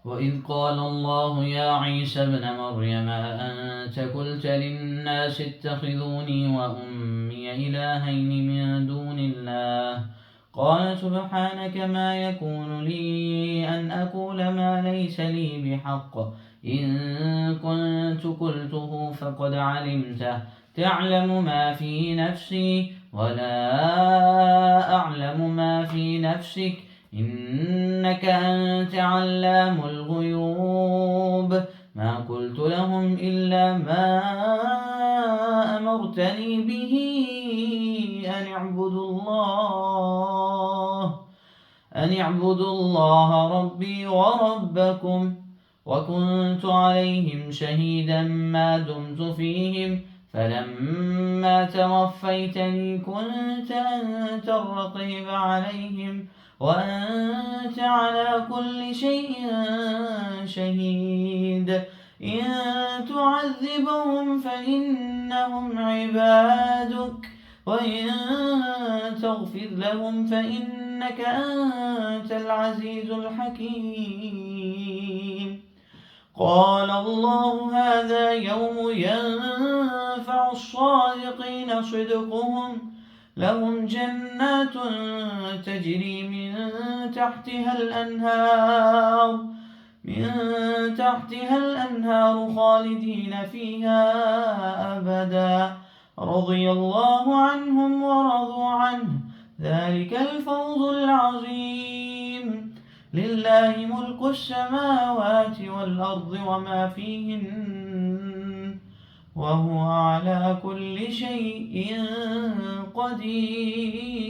وإذ قال الله يا عيسى ابن مريم أأنت قلت للناس اتخذوني وأمي إلهين من دون الله قال سبحانك ما يكون لي أن أقول ما ليس لي بحق إن كنت قلته فقد علمته تعلم ما في نفسي ولا أعلم ما في نفسك إنك أنت علام الغيوب ما قلت لهم إلا ما أمرتني به أن اعبدوا الله ربي وربكم وكنت عليهم شهيدا ما دمت فيهم فلما توفيتني كنت أنت الرقيب عليهم وأنت على كل شيء شهيد إن تعذبهم فإنهم عبادك وإن تغفر لهم فإنك أنت العزيز الحكيم قال الله هذا يوم ينفع الصادقين صدقهم لهم جنات تجري من تحتها الأنهار خالدين فيها أبدا رضي الله عنهم ورضوا عنه ذلك الفوز العظيم لله ملك السماوات والأرض وما فيهن وهو على كل شيء قدير